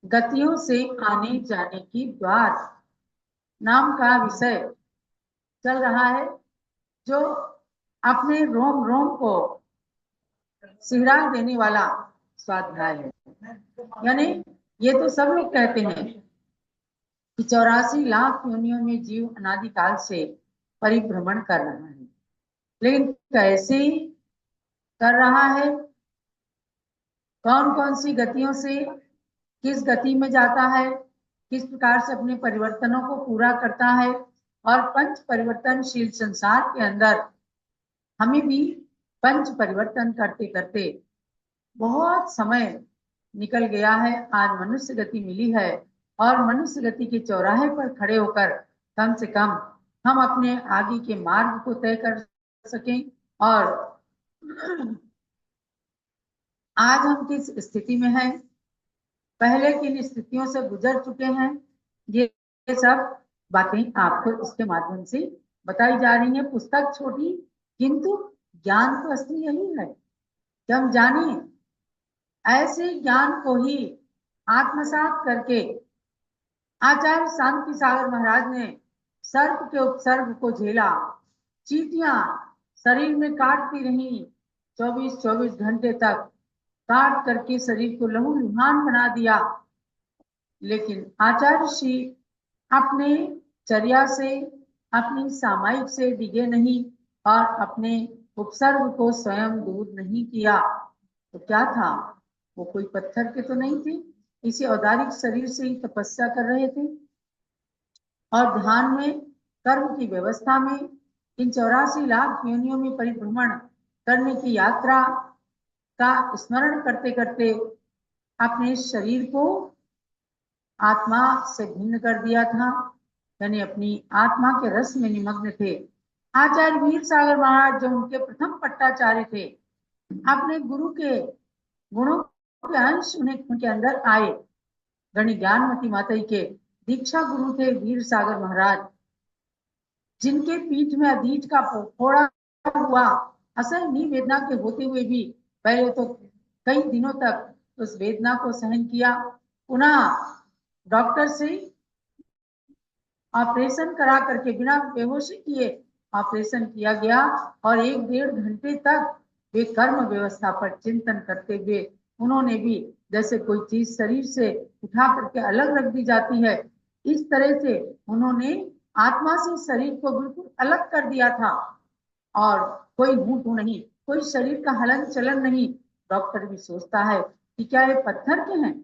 गतियों से आने जाने की द्वार नाम का विषय चल रहा है, जो अपने रोम रोम को सिहरा देने वाला स्वाध्याय है। यानी ये तो सब लोग कहते हैं कि 84 लाख योनियों में जीव अनादिकाल से परिभ्रमण कर रहा है, लेकिन कैसे कर रहा है, कौन कौन सी गतियों से, किस गति में जाता है, किस प्रकार से अपने परिवर्तनों को पूरा करता है, और पंच परिवर्तनशील संसार के अंदर हमें भी पंच परिवर्तन करते करते बहुत समय निकल गया है। आज मनुष्य गति मिली है, और मनुष्य गति के चौराहे पर खड़े होकर कम से कम हम अपने आगे के मार्ग को तय कर सकें। और आज हम किस स्थिति में हैं, पहले किन स्थितियों से गुजर चुके हैं, ये सब बातें आपको इसके माध्यम से बताई जा रही है। पुस्तक छोटी, किंतु ज्ञान तो असली यही है कि हम जाने, ऐसे ज्ञान को ही आत्मसात करके आचार्य शांति सागर महाराज ने सर्प के उपसर्ग को झेला, चींटियां शरीर में काटती रही 24-24 घंटे तक, काट करके शरीर को लहूलुहान बना दिया, लेकिन आचार्य श्री अपने चर्या से, अपनी सामायिक से डिगे नहीं और अपने उपसर्ग को स्वयं दूर नहीं किया। तो क्या था, वो कोई पत्थर के तो नहीं थे, इसी औदारिक शरीर से ही तपस्या कर रहे थे, और ध्यान में, कर्म की व्यवस्था में, इन 84 लाख योनियों में परिभ्रमण करने की यात्रा का स्मरण करते करते अपने शरीर को आत्मा से भिन्न कर दिया था, यानी अपनी आत्मा के रस में निमग्न थे। आचार्य वीर सागर महाराज, जो उनके प्रथम पट्टाचार्य थे, अपने गुरु के गुणों के अंश उनके अंदर आए। गणि ज्ञानमती माता के दीक्षा गुरु थे वीर सागर महाराज, जिनके पीठ में अधीठ का फोड़ा हुआ असहनीय वेदना के होते हुए भी पहले तो कई दिनों तक उस वेदना को सहन किया। पुनः डॉक्टर से ऑपरेशन करा करके बिना बेहोशी किए ऑपरेशन किया गया, और 1-1.5 घंटे तक वे कर्म व्यवस्था पर चिंतन करते हुए, उन्होंने भी जैसे कोई चीज शरीर से उठा करके अलग रख दी जाती है, इस तरह से उन्होंने आत्मा से शरीर को बिल्कुल अलग कर दिया था, और कोई हूँ तू नहीं, कोई शरीर का हलन चलन नहीं। डॉक्टर भी सोचता है कि क्या ये पत्थर के हैं।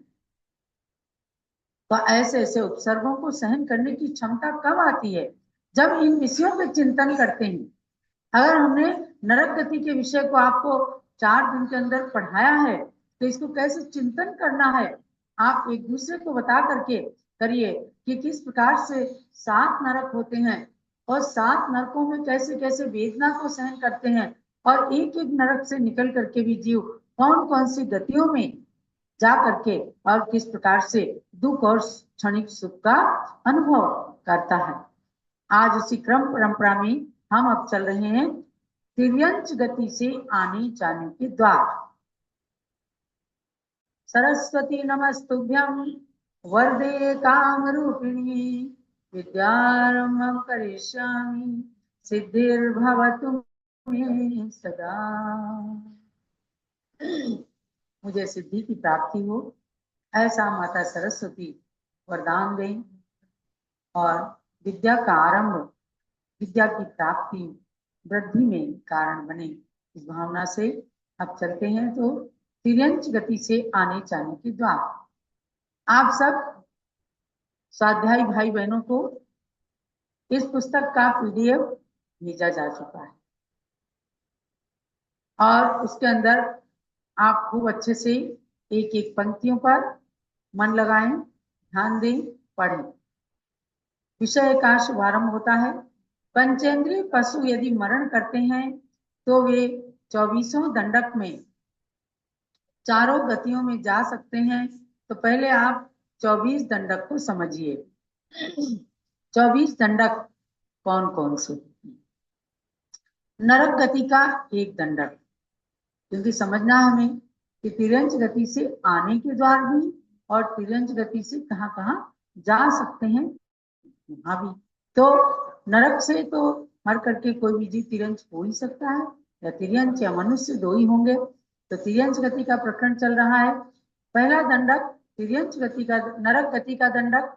तो ऐसे ऐसे उपसर्गों को सहन करने की क्षमता कब आती है, जब इन विषयों पे चिंतन करते हैं। अगर हमने नरक गति के विषय को आपको 4 दिन के अंदर पढ़ाया है, तो इसको कैसे चिंतन करना है, आप एक दूसरे को बता करके करिए कि किस प्रकार से 7 नरक होते हैं, और 7 नरकों में कैसे कैसे वेदना को सहन करते हैं, और एक एक नरक से निकल करके भी जीव कौन कौन सी गतियों में जा करके और किस प्रकार से दुख और क्षणिक सुख का अनुभव करता है। आज उसी क्रम परंपरा में हम अब चल रहे हैं तिर्यंच गति से आने जाने के द्वार। सरस्वती नमस्तुभ्यं वरदे काम रूपिणी, विद्यारंभं करिष्यामि सिद्धिर्भवतु मे सदा। मुझे सिद्धि की प्राप्ति हो, ऐसा माता सरस्वती वरदान दें, और विद्या का आरंभ, विद्या की प्राप्ति, वृद्धि में कारण बने, इस भावना से अब चलते हैं तो तिर्यंच गति से आने जाने के द्वार। आप सब स्वाध्यायी भाई बहनों को इस पुस्तक का पीडीएफ भेजा जा चुका है, और उसके अंदर आप खूब अच्छे से एक एक पंक्तियों पर मन लगाएं, ध्यान दें, पढ़ें। विषय का शुभारंभ होता है। पंचेंद्रिय पशु यदि मरण करते हैं तो वे 24 दंडक में चारों गतियों में जा सकते हैं। तो पहले आप 24 दंडक को समझिए। 24 दंडक कौन कौन से? नरक गति का एक दंडक, क्योंकि समझना हमें कि तिर्यंच गति से आने के द्वार भी और तिर्यंच गति से कहाँ कहाँ जा सकते हैं, वहां भी। तो नरक से तो मर करके कोई भी जीव तिर्यंच हो ही सकता है, या तिर्यंच या मनुष्य दो ही होंगे। तो तिर्यंच गति का प्रकरण चल रहा है। पहला दंडक तिर्यंच गति का, नरक गति का दंडक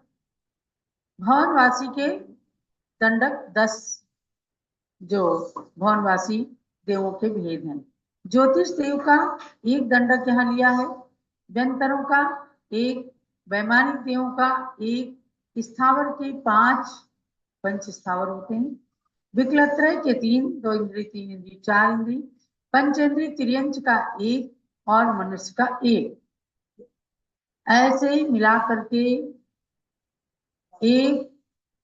भवनवासी के दंडक 10, जो भवनवासी देवों के भेद हैं। ज्योतिष देव का एक दंडक यहाँ लिया है, व्यंतरों का एक, वैमानिक देवों का एक, स्थावर के 5, पंच स्थावर होते हैं, विकलत्रय के 3, 2 इंद्रिय 3 इंद्रिय 4 इंद्रिय, पंचेंद्रिय तिर्यंच का 1 और मनुष्य का 1। ऐसे ही मिला करके 1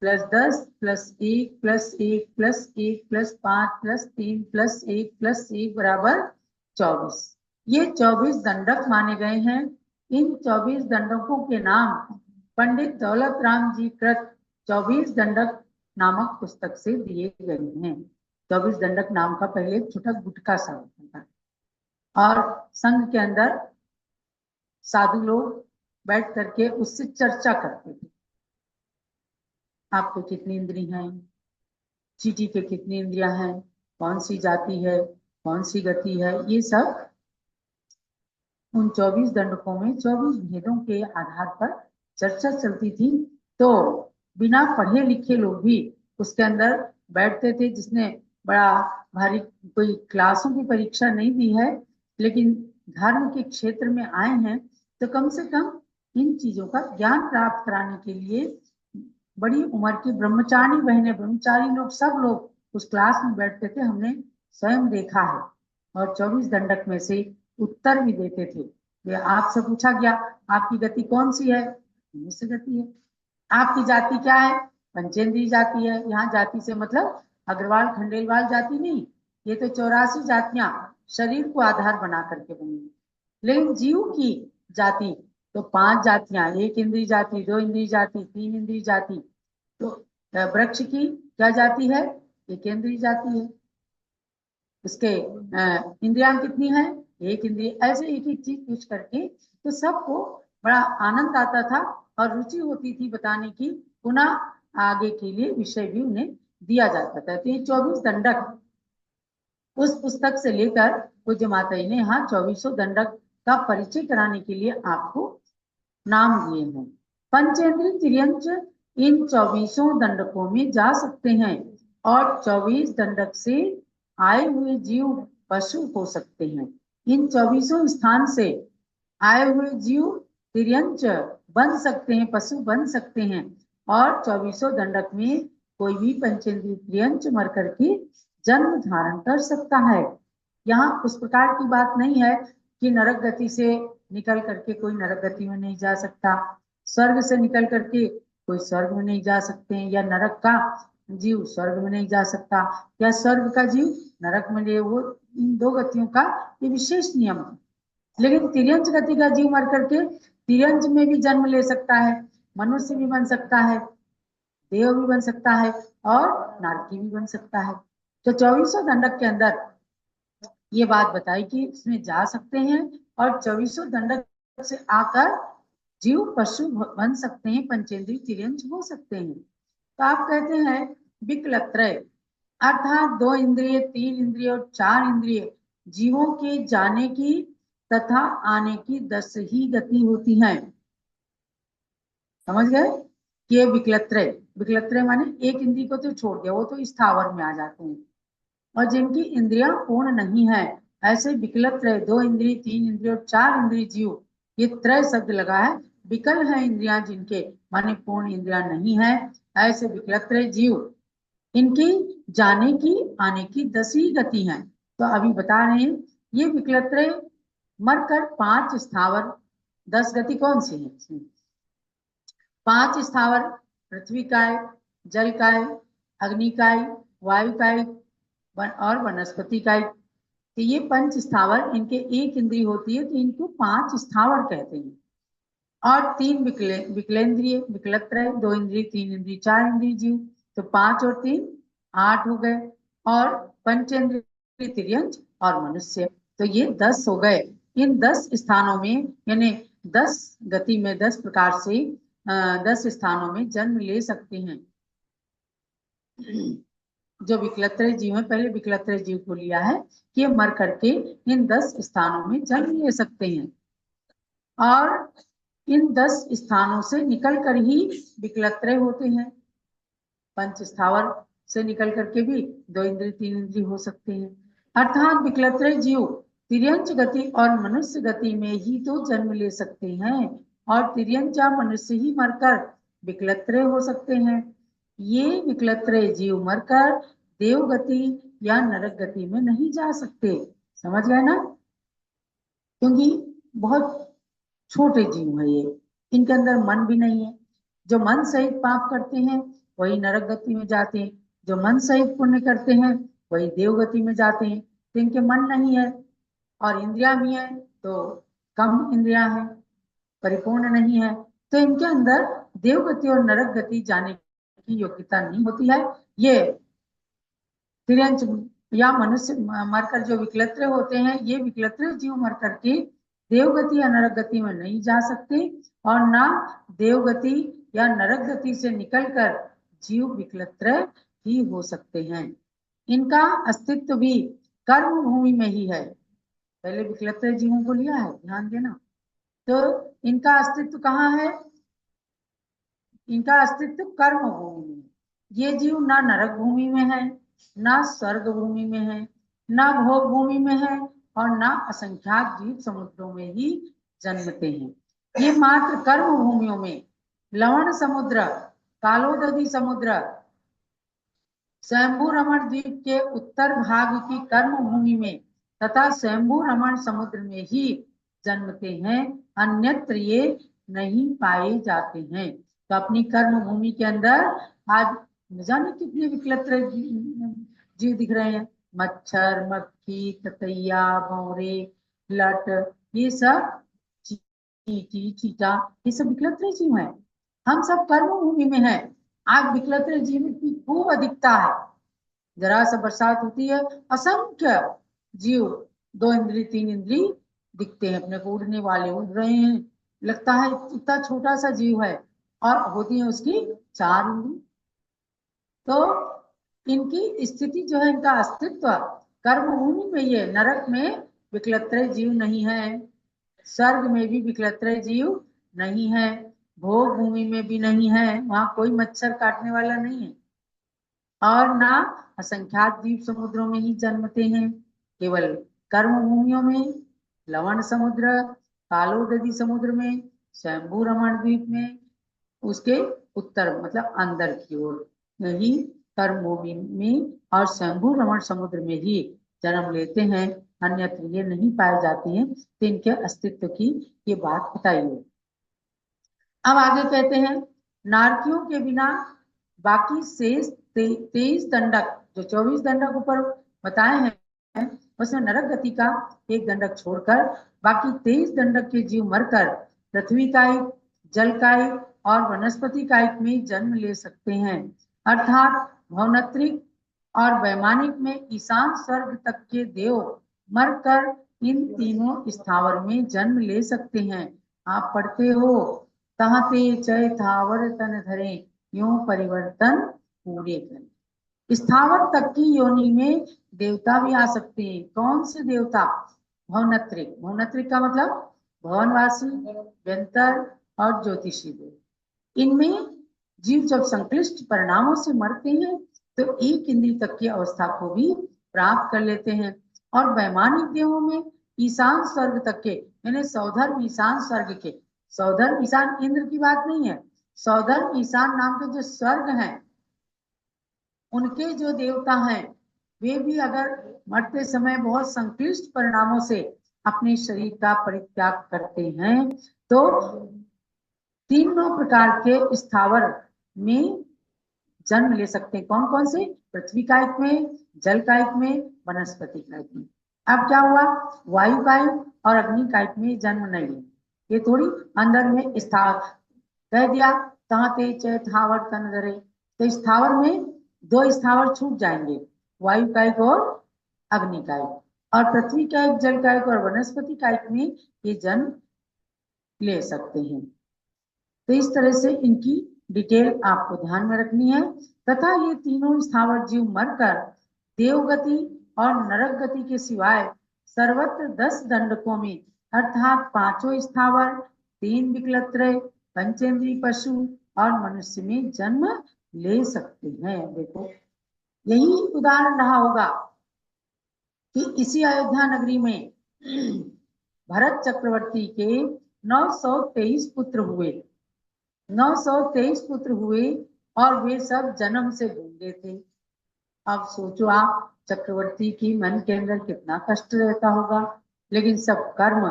plus 10 plus 1 plus 1 plus 1 plus 5 plus 3 plus 1 plus 1 बराबर 24। ये 24 दंडक माने गए हैं। इन 24 दंडकों के नाम पंडित दौलत राम जी कृत 24 दंडक नामक पुस्तक से दिए गए हैं। 24 दंडक नाम का पहले छोटा गुटका सा होता था, और संघ के अंदर साधु लोग बैठ करके उससे चर्चा करते थे। आपको कितनी इंद्रिय हैं, चींटी के कितनी इंद्रियां हैं, कौन सी जाति है, कौन सी गति है, ये सब उन 24 दंडकों में 24 भेदों के आधार पर चर्चा चलती थी। तो बिना पढ़े लिखे लोग भी उसके अंदर बैठते थे। जिसने बड़ा भारी कोई क्लासों की परीक्षा नहीं दी है, लेकिन धर्म के क्षेत्र में आए हैं, तो कम से कम इन चीजों का ज्ञान प्राप्त कराने के लिए बड़ी उम्र की ब्रह्मचारी बहनें, ब्रह्मचारी लोग, सब लोग उस क्लास में बैठते थे, हमने स्वयं देखा है। और 24 दंडक में से उत्तर भी देते थे। ये आपसे पूछा गया आपकी गति कौन सी है, मनुष्य गति है। आपकी जाति क्या है, पंचेंद्रीय जाति है। यहाँ जाति से मतलब अग्रवाल खंडेलवाल जाति नहीं, ये तो 84 जातियां शरीर को आधार बना करके बनी। लेकिन जीव की जाति तो 5 जातियां, 1 इंद्रिय जाति, 2 इंद्रिय जाति, 3 इंद्रिय जाति। तो वृक्ष की क्या जाति है, 1 इंद्रिय जाति है। उसके इंद्रियां कितनी है, 1 इंद्रिय। ऐसे एक एक चीज पूछ करके तो सबको बड़ा आनंद आता था और रुचि होती थी बताने की। पुनः आगे के लिए विषय भी उन्हें दिया जाता था। तो ये 24 दंडक उस पुस्तक से लेकर पूज्य माताजी ने यहाँ 24 दंडक का परिचय कराने के लिए आपको नाम दिए हैं। पंचेंद्रिय तिर्यंच इन 24 दंडकों में जा सकते हैं, और 24 दंडक से आए हुए जीव पशु हो सकते हैं। इन 24 स्थान से आए हुए जीव तिर्यंच बन सकते हैं, पशु बन सकते हैं। और 24 दंडक में कोई भी पंचेंद्रिय तिर्यंच मर करके जन्म धारण कर सकता है। यहाँ उस प्रकार की बात नहीं है कि नरक गति से निकल करके कोई नरक गति में नहीं जा सकता, स्वर्ग से निकल करके कोई स्वर्ग में नहीं जा सकते हैं, या नरक का जीव स्वर्ग में नहीं जा सकता, या स्वर्ग का जीव नरक में नहीं। वो इन 2 गतियों का ये विशेष नियम है। लेकिन तिर्यंच गति का जीव मर करके तिर्यंच में भी जन्म ले सकता है, मनुष्य भी बन सकता है, देव भी बन सकता है, और नारकी भी बन सकता है। तो 24 दंडक के अंदर ये बात बताई कि इसमें जा सकते हैं, और 24 दंडक से आकर जीव पशु बन सकते हैं, पंचेंद्रिय तिर्यंच हो सकते हैं। तो आप कहते हैं विकलत्रय अर्थात 2 इंद्रिय, 3 इंद्रिय और 4 इंद्रिय जीवों के जाने की तथा आने की 10 ही गति होती है। समझ गए कि ये विकलत्रय, विकलत्रय माने 1 इंद्रिय को तो छोड़ दिया, वो तो स्थावर में आ जाते हैं। और जिनकी इंद्रियां पूर्ण नहीं है, ऐसे विकलत्रय 2 इंद्रिय, 3 इंद्रिय और 4 इंद्रिय जीव, ये त्रय शब्द लगा है। विकल है इंद्रियां जिनके, माने पूर्ण इंद्रियां नहीं है, ऐसे विकलत्रय जीव, इनकी जाने की आने की 10 ही गति है। तो अभी बता रहे हैं ये विकलत्रय मरकर 5 स्थावर, 10 गति कौन सी है, 5 स्थावर, पृथ्वी काय, जल काय, अग्नि काय, वायु काय और वनस्पति काय। तो ये 5 स्थावर, इनके 1 इंद्रिय होती है, तो इनको 5 स्थावर कहते हैं। और 3 विकलेंद्रिय, विकलत्रय 2 इंद्रिय, 3 इंद्रिय, 4 इंद्रिय जीव, तो 5 और 3 8 हो गए। और पंचेंद्रिय तिर्यंच और मनुष्य, तो ये 10 हो गए। इन 10 स्थानों में यानी 10 गति में 10 प्रकार से 10 स्थानों में जन्म ले सकते हैं। जो विकलत्रय जीव है, पहले विकलत्रय जीव को लिया है कि ये मर करके इन 10 स्थानों में जन्म ले सकते हैं, और इन 10 स्थानों से निकल कर ही विकलत्रय होते हैं। पंच स्थावर से निकल करके भी 2 इंद्रिय 3 इंद्रिय हो सकते हैं। अर्थात विकलत्रय जीव तिर्यंच गति और मनुष्य गति में ही तो जन्म ले सकते हैं, और तिर्यंच या मनुष्य ही मरकर विकलत्रय हो सकते हैं। ये विकलत्रय जीव मरकर देव गति या नरक गति में नहीं जा सकते। समझ गए ना? क्योंकि बहुत छोटे जीव है ये, इनके अंदर मन भी नहीं है। जो मन सहित पाप करते हैं वही नरक गति में जाते हैं, जो मन सहित पुण्य करते हैं वही देव गति में जाते हैं। तो इनके मन नहीं है और इंद्रियां भी हैं तो कम इंद्रियां हैं, परिपूर्ण नहीं है, तो इनके अंदर देव गति और नरक गति जाने की योग्यता नहीं होती है। ये तिर्यंच या मनुष्य मरकर जो विकलत्रय होते हैं, ये विकलत्रय जीव मर करके देवगति या नरक गति में नहीं जा सकते, और ना देवगति या नरक गति से निकलकर जीव विकलत्रय ही हो सकते हैं। इनका अस्तित्व भी कर्म भूमि में ही है। पहले विकलत्रय जीवों को लिया है, ध्यान देना। तो इनका अस्तित्व कहाँ है? इनका अस्तित्व कर्म भूमि में। ये जीव ना नरक भूमि में है, ना स्वर्ग भूमि में है, ना भोग भूमि में है, और ना असंख्यात द्वीप समुद्रों में ही जन्मते हैं। ये मात्र कर्म भूमियों में, लवण समुद्र, कालोदधी समुद्र, स्वयंभू रमण द्वीप के उत्तर भाग की कर्म भूमि में तथा स्वयंभू रमण समुद्र में ही जन्मते हैं, अन्यत्र ये नहीं पाए जाते हैं। तो अपनी कर्म भूमि के अंदर आज न जाने कितने विकलत्रय जीव दिख रहे हैं। मच्छर, मक्खी, ततैया, भौरे, लट, ये सब चींटी, चीटा, ये सब विकलत्रय जीव है। हम सब कर्म भूमि में है। आज विकलत्रय जीव की खूब अधिकता है। जरा सा बरसात होती है, असंख्य जीव 2 इंद्री 3 इंद्री दिखते हैं, अपने को उड़ने वाले उड़ रहे हैं, लगता है इतना छोटा सा जीव है, और होती है उसकी 4 इंद्री। तो इनकी स्थिति जो है, इनका अस्तित्व कर्म भूमि में ही है। नरक में विकलत्रय जीव नहीं है, स्वर्ग में भी विकलत्रय जीव नहीं है, भोग भूमि में भी नहीं है, वहां कोई मच्छर काटने वाला नहीं है, और ना असंख्यात द्वीप समुद्रों में ही जन्मते हैं। केवल कर्म भूमियों में, लवण समुद्र, कालोदधी समुद्र में, स्वयंभू रमण द्वीप में, उसके उत्तर मतलब अंदर की ओर ही कर्म भूमि में और स्वयंभू रमण समुद्र में ही जन्म लेते हैं, अन्यत्र ये नहीं पाए जाते हैं। तो इनके अस्तित्व की ये बात बताइए। अब आगे कहते हैं, नारकियों के बिना बाकी शेष 23 दंडक, जो 24 दंडक ऊपर बताए हैं, उसमें नरक गति का एक दंडक छोड़कर बाकी 23 दंडक के जीव मरकर पृथ्वी कायिक, जल कायिक और वनस्पति कायिक में जन्म ले सकते हैं। अर्थात भवनत्रिक और वैमानिक में ईशान स्वर्ग तक के देव मरकर इन तीनों स्थावर में जन्म ले सकते हैं। आप पढ़ते हो, ताहते चय थावर तन धरे, यूं परिवर्तन पूरे करें। स्थावर तक की योनि में देवता भी आ सकते हैं। कौन से देवता? भवनत्रिक, भवनत्रिक का मतलब भवनवासी, व्यंतर और ज्योतिषी देव। इनमें जीव जब संक्लिष्ट परिणामों से मरते हैं तो एक इंद्रिय तक की अवस्था को भी प्राप्त कर लेते हैं। और वैमानिक देवों में ईशान स्वर्ग तक के, यानी सौधर्म ईशान स्वर्ग के, सौधर्म ईशान इंद्र की बात नहीं है, सौधर्म ईशान नाम के जो स्वर्ग हैं, उनके जो देवता हैं, वे भी अगर मरते समय बहुत संक्लिष्ट परिणामों से अपने शरीर का परित्याग करते हैं तो तीनों प्रकार के स्थावर में जन्म ले सकते हैं। कौन कौन से? पृथ्वी कायिक में, जल कायिक में, वनस्पति कायिक में। अब क्या हुआ? वायु कायिक और अग्नि कायिक में जन्म नहीं है, ये थोड़ी अंदर में स्थावर कह दिया, ताते चय थावर तन धरे, तो स्थावर में 2 स्थावर छूट जाएंगे, वायु कायिक और अग्नि कायिक। और पृथ्वी कायिक, जल कायिक और वनस्पति कायिक में ये जन्म ले सकते हैं। तो इस तरह से इनकी डिटेल आपको ध्यान में रखनी है। तथा ये तीनों स्थावर जीव मरकर देवगति और नरक गति के सिवाय सर्वत्र 10 दंडकों में अर्थात 5 स्थावर, 3 विकलत्रय, पंचेंद्रीय पशु और मनुष्य में जन्म ले सकते हैं। देखो यही उदाहरण रहा होगा कि इसी अयोध्या नगरी में भरत चक्रवर्ती के 923 पुत्र हुए। 923 पुत्र हुए और वे सब जन्म से गूंगे थे। अब सोचो आप चक्रवर्ती की मन के अंदर कितना कष्ट रहता होगा, लेकिन सब कर्म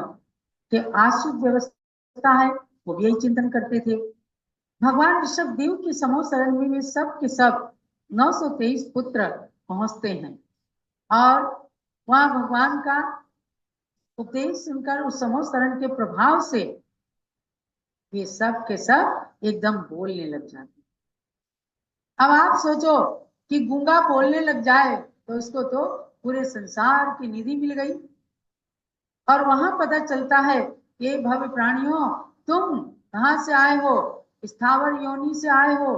के आश्रित व्यवस्था है, वो भी यही चिंतन करते थे। भगवान ऋषभ देव की समूह शरण में वे सब के सब 923 पुत्र पहुंचते हैं और वहां भगवान का उपदेश सुनकर उस समूह शरण के प्रभाव से ये सब के सब एकदम बोलने लग जाते। अब आप सोचो कि गूंगा बोलने लग जाए तो उसको तो पूरे संसार की निधि मिल गई। और वहां पता चलता है ये भव्य प्राणियों तुम कहां से आए हो, स्थावर योनि से आए हो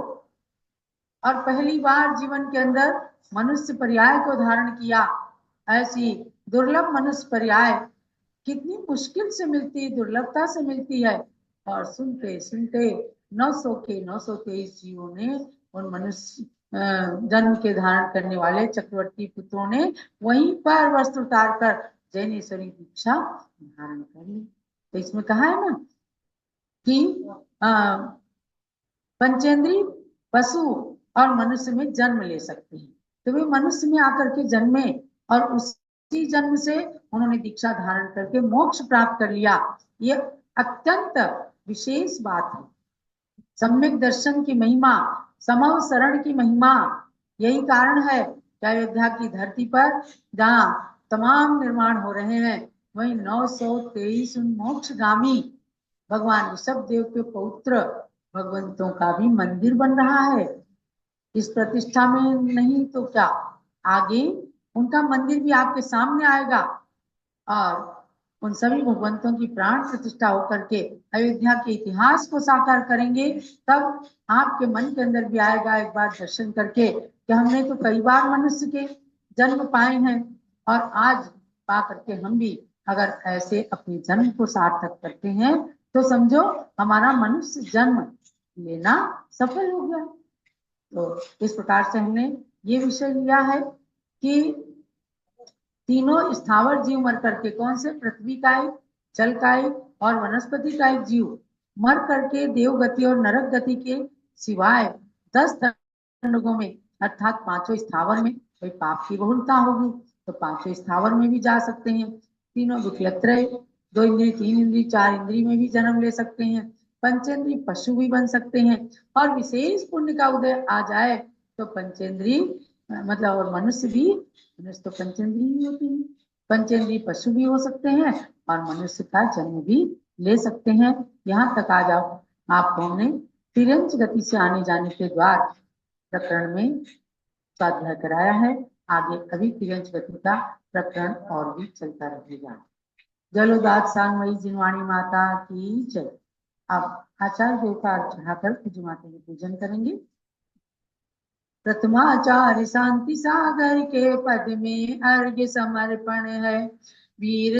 और पहली बार जीवन के अंदर मनुष्य पर्याय को धारण किया। ऐसी दुर्लभ मनुष्य पर्याय कितनी मुश्किल से मिलती है, दुर्लभता से मिलती है। और सुनते सुनते 900 के 923 जीवों ने उन मनुष्य जन्म के धारण करने वाले चक्रवर्ती पुत्रों ने वहीं पर वस्त्र उतार कर जैनेश्वरी दीक्षा धारण कर ली। तो इसमें कहा है ना कि पंचेंद्रीय पशु और मनुष्य में जन्म ले सकते हैं। तो वे मनुष्य में आकर के जन्मे और उसी जन्म से उन्होंने दीक्षा धारण करके मोक्ष प्राप्त कर लिया। ये अत्यंत विशेष बात है। सम्यक दर्शन की महिमा, समव शरण की महिमा, यही कारण है कि अयोध्या की धरती पर जहाँ तमाम निर्माण हो रहे हैं वही 923 मोक्षगामी भगवान ऋषभ देव के पौत्र भगवंतों का भी मंदिर बन रहा है। इस प्रतिष्ठा में नहीं तो क्या, आगे उनका मंदिर भी आपके सामने आएगा और उन सभी भगवंतों की प्राण प्रतिष्ठा होकर के अयोध्या के इतिहास को साकार करेंगे। तब आपके मन के अंदर भी आएगा एक बार दर्शन करके कि हमने तो कई बार मनुष्य के जन्म पाए हैं और आज पा करके हम भी अगर ऐसे अपने जन्म को सार्थक करते हैं तो समझो हमारा मनुष्य जन्म लेना सफल हो गया। तो इस प्रकार से हमने ये विषय लिया है कि तीनों स्थावर जीव मर करके, कौन से, पृथ्वी का एक, जल का एक और वनस्पति का एक जीव मर करके देवगति और नरक गति के सिवाय 10 दंडकों में अर्थात 5 स्थावर में, कोई पाप की बहुलता होगी तो 5 स्थावर में भी जा सकते हैं। तीनों विकलत्रय, 2 इंद्री, 3 इंद्री, 4 इंद्री में भी जन्म ले सकते हैं। पंचेंद्री पशु भी बन सकते हैं और विशेष पुण्य का उदय आ जाए तो पंचेंद्री मतलब और मनुष्य भी, मनुष्य तो पंचेंद्रीय होती है, पंचेंद्रीय पशु भी हो सकते हैं और मनुष्य का जन्म भी ले सकते हैं। यहाँ तक आ जाओ आपको हमने तिरंज गति से आने जाने के द्वार प्रकरण में स्वाध्याय कराया है। आगे कभी तिरंज गति का प्रकरण और भी चलता रहेगा। जलोदात सांगमयी जिनवाणी माता की जय। अब आचार्य देव का चढ़ाकर पूज्य माता की पूजन करेंगे। प्रथमाचार्य शांति सागर के पद में अर्घ्य समर्पण है। वीर